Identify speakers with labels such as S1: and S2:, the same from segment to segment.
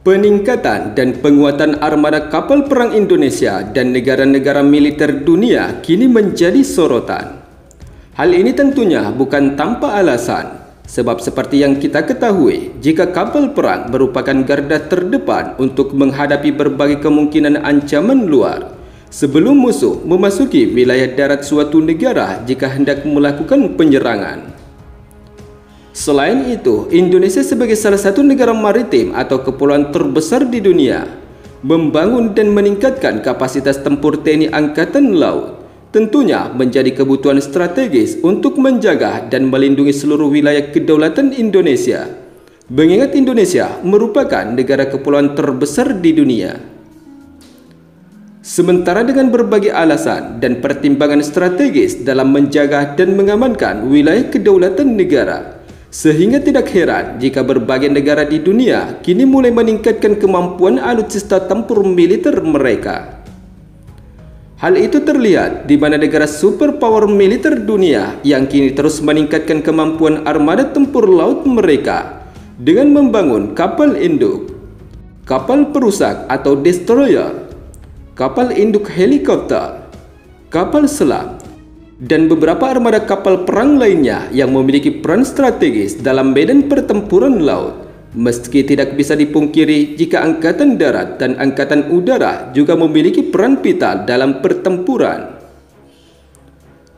S1: Peningkatan dan penguatan armada kapal perang Indonesia dan negara-negara militer dunia kini menjadi sorotan. Hal ini tentunya bukan tanpa alasan, sebab seperti yang kita ketahui, jika kapal perang merupakan garda terdepan untuk menghadapi berbagai kemungkinan ancaman luar, sebelum musuh memasuki wilayah darat suatu negara jika hendak melakukan penyerangan. Selain itu, Indonesia sebagai salah satu negara maritim atau kepulauan terbesar di dunia, membangun dan meningkatkan kapasitas tempur TNI Angkatan Laut, tentunya menjadi kebutuhan strategis untuk menjaga dan melindungi seluruh wilayah kedaulatan Indonesia, mengingat Indonesia merupakan negara kepulauan terbesar di dunia. Sementara dengan berbagai alasan dan pertimbangan strategis dalam menjaga dan mengamankan wilayah kedaulatan negara, sehingga tidak heran jika berbagai negara di dunia kini mulai meningkatkan kemampuan alutsista tempur militer mereka. Hal itu terlihat di mana negara superpower militer dunia yang kini terus meningkatkan kemampuan armada tempur laut mereka dengan membangun kapal induk, kapal perusak atau destroyer, kapal induk helikopter, kapal selam, dan beberapa armada kapal perang lainnya yang memiliki peran strategis dalam medan pertempuran laut, meski tidak bisa dipungkiri jika Angkatan Darat dan Angkatan Udara juga memiliki peran vital dalam pertempuran.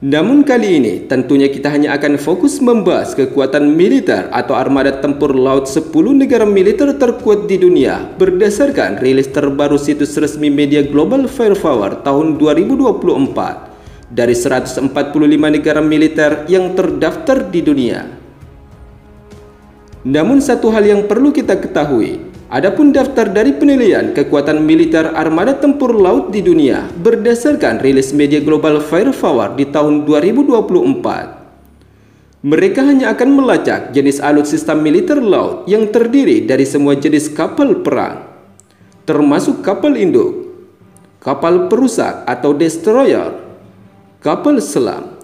S1: Namun kali ini tentunya kita hanya akan fokus membahas kekuatan militer atau armada tempur laut 10 negara militer terkuat di dunia berdasarkan rilis terbaru situs resmi media Global Firepower tahun 2024. Dari 145 negara militer yang terdaftar di dunia. Namun satu hal yang perlu kita ketahui, adapun daftar dari penilaian kekuatan militer armada tempur laut di dunia berdasarkan rilis media Global Firepower di tahun 2024. Mereka hanya akan melacak jenis alutsista militer laut yang terdiri dari semua jenis kapal perang, termasuk kapal induk, kapal perusak atau destroyer, kapal selam,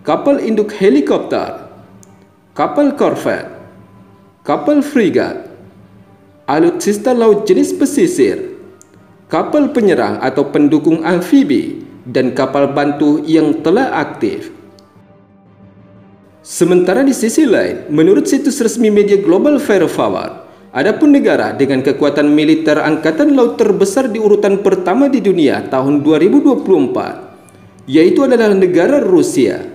S1: kapal induk helikopter, kapal korvet, kapal frigat, alutsista laut jenis pesisir, kapal penyerang atau pendukung amfibi, dan kapal bantu yang telah aktif. Sementara di sisi lain, menurut situs resmi media Global Firepower, adapun negara dengan kekuatan militer angkatan laut terbesar di urutan pertama di dunia tahun 2024, yaitu adalah negara Rusia.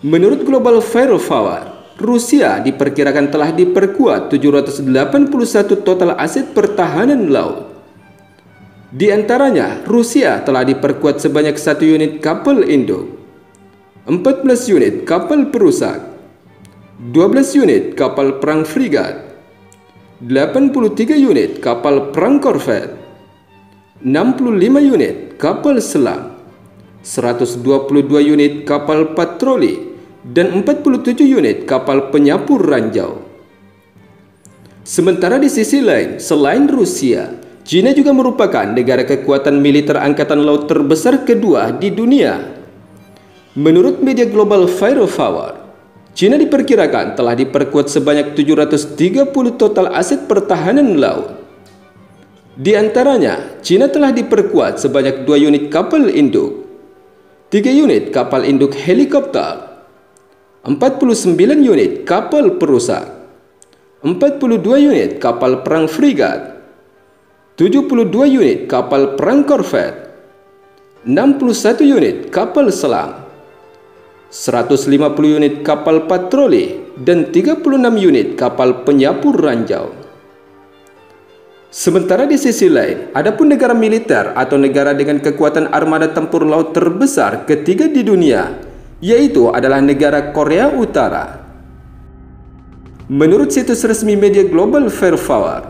S1: Menurut Global Firepower, Rusia diperkirakan telah diperkuat 781 total aset pertahanan laut. Di antaranya, Rusia telah diperkuat sebanyak 1 unit kapal induk, 14 unit kapal perusak, 12 unit kapal perang frigat, 83 unit kapal perang korvet, 65 unit kapal selam, 122 unit kapal patroli, dan 47 unit kapal penyapu ranjau. Sementara di sisi lain, selain Rusia, China juga merupakan negara kekuatan militer angkatan laut terbesar kedua di dunia. Menurut media Global Firepower, China diperkirakan telah diperkuat sebanyak 730 total aset pertahanan laut. Di antaranya, China telah diperkuat sebanyak 2 unit kapal induk, 3 unit kapal induk helikopter, 49 unit kapal perusak, 42 unit kapal perang frigat, 72 unit kapal perang korvet, 61 unit kapal selam, 150 unit kapal patroli, dan 36 unit kapal penyapu ranjau. Sementara di sisi lain, adapun negara militer atau negara dengan kekuatan armada tempur laut terbesar ketiga di dunia, yaitu adalah negara Korea Utara. Menurut situs resmi media Global Firepower,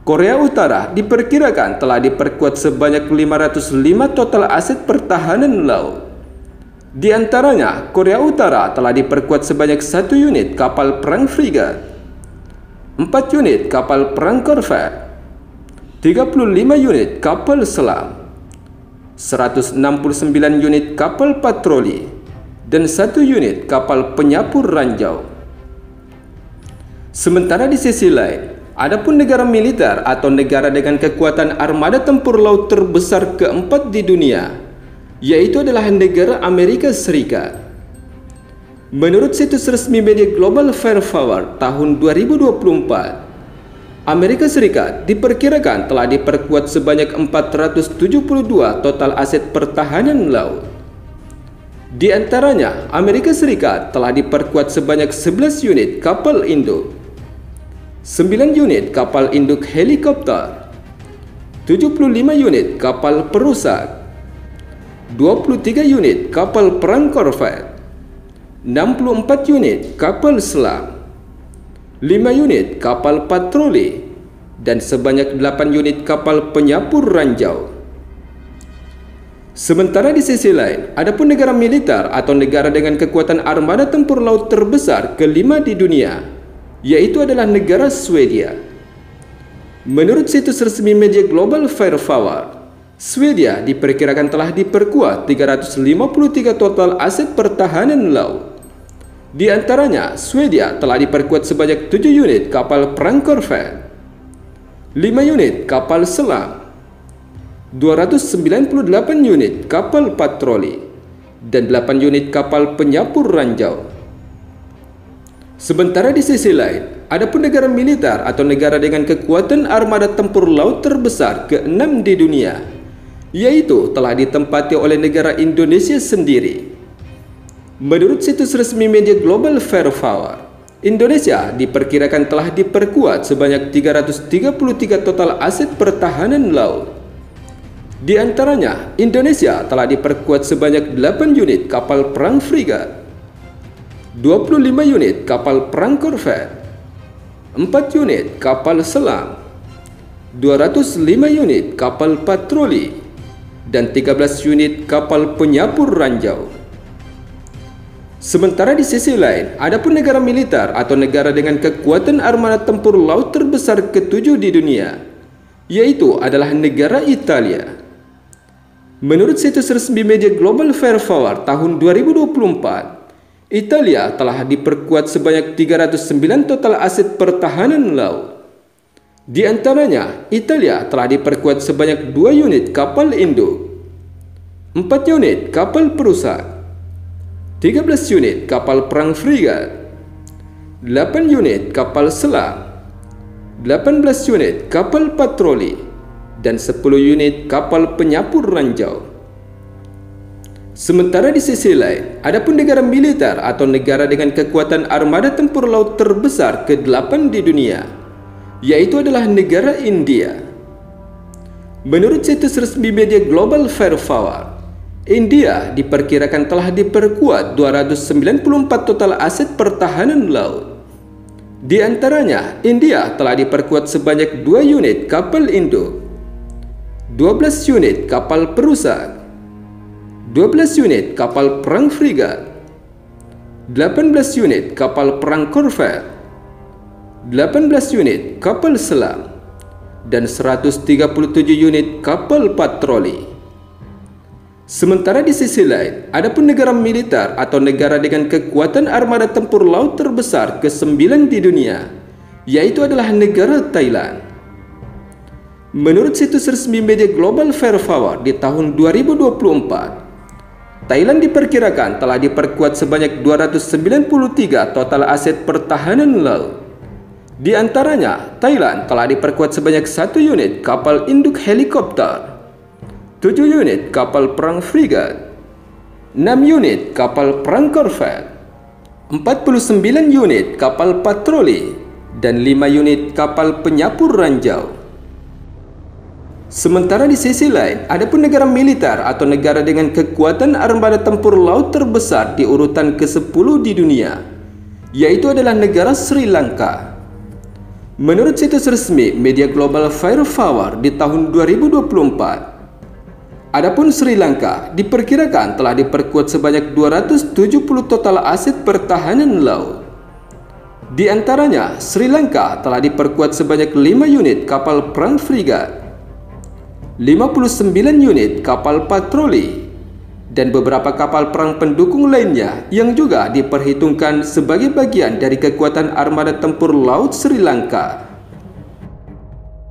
S1: Korea Utara diperkirakan telah diperkuat sebanyak 505 total aset pertahanan laut. Di antaranya, Korea Utara telah diperkuat sebanyak 1 unit kapal perang frigat, 4 unit kapal perang korvet, 35 unit kapal selam, 169 unit kapal patroli, dan 1 unit kapal penyapu ranjau. Sementara di sisi lain, Adapun negara militer atau negara dengan kekuatan armada tempur laut terbesar keempat di dunia, yaitu adalah negara Amerika Serikat. Menurut situs resmi media Global Firepower tahun 2024, Amerika Serikat diperkirakan telah diperkuat sebanyak 472 total aset pertahanan laut. Di antaranya, Amerika Serikat telah diperkuat sebanyak 11 unit kapal induk, 9 unit kapal induk helikopter, 75 unit kapal perusak, 23 unit kapal perang korvet, 64 unit kapal selam, 5 unit kapal patroli, dan sebanyak 8 unit kapal penyapur ranjau. Sementara di sisi lain, adapun negara militer atau negara dengan kekuatan armada tempur laut terbesar kelima di dunia, yaitu adalah negara Swedia. Menurut situs resmi media Global Firepower, Swedia diperkirakan telah diperkuat 353 total aset pertahanan laut. Di antaranya, Swedia telah diperkuat sebanyak 7 unit kapal perang korvet, 5 unit kapal selam, 298 unit kapal patroli, dan 8 unit kapal penyapur ranjau. Sementara di sisi lain, adapun negara militer atau negara dengan kekuatan armada tempur laut terbesar ke-6 di dunia, yaitu telah ditempati oleh negara Indonesia sendiri. Menurut situs resmi media Global Firepower, Indonesia diperkirakan telah diperkuat sebanyak 333 total aset pertahanan laut. Di antaranya, Indonesia telah diperkuat sebanyak 8 unit kapal perang frigat, 25 unit kapal perang korvet, 4 unit kapal selam, 205 unit kapal patroli, dan 13 unit kapal penyapur ranjau. Sementara di sisi lain, adapun negara militer atau negara dengan kekuatan armada tempur laut terbesar ke-7 di dunia, yaitu adalah negara Italia. Menurut situs resmi media Global Firepower tahun 2024, Italia telah diperkuat sebanyak 309 total aset pertahanan laut. Di antaranya, Italia telah diperkuat sebanyak 2 unit kapal induk, 4 unit kapal perusak, 13 unit kapal perang frigat, 8 unit kapal selam, 18 unit kapal patroli, dan 10 unit kapal penyapur ranjau. Sementara di sisi lain, adapun negara militer atau negara dengan kekuatan armada tempur laut terbesar ke-8 di dunia, yaitu adalah negara India. Menurut situs resmi media Global Firepower, India diperkirakan telah diperkuat 294 total aset pertahanan laut. Di antaranya, India telah diperkuat sebanyak 2 unit kapal induk, 12 unit kapal perusak, 12 unit kapal perang frigat, 18 unit kapal perang korvet, 18 unit kapal selam, dan 137 unit kapal patroli. Sementara di sisi lain, adapun negara militer atau negara dengan kekuatan armada tempur laut terbesar ke-9 di dunia, yaitu adalah negara Thailand. Menurut situs resmi media Global Firepower di tahun 2024, Thailand diperkirakan telah diperkuat sebanyak 293 total aset pertahanan laut. Di antaranya, Thailand telah diperkuat sebanyak 1 unit kapal induk helikopter, 7 unit kapal perang frigat, 6 unit kapal perang korvet, 49 unit kapal patroli, dan 5 unit kapal penyapur ranjau. Sementara di sisi lain, adapun negara militer atau negara dengan kekuatan armada tempur laut terbesar di urutan ke-10 di dunia, yaitu adalah negara Sri Lanka. Menurut situs resmi media Global Firepower di tahun 2024, adapun Sri Lanka diperkirakan telah diperkuat sebanyak 270 total aset pertahanan laut. Di antaranya, Sri Lanka telah diperkuat sebanyak 5 unit kapal perang frigat, 59 unit kapal patroli, dan beberapa kapal perang pendukung lainnya yang juga diperhitungkan sebagai bagian dari kekuatan armada tempur laut Sri Lanka.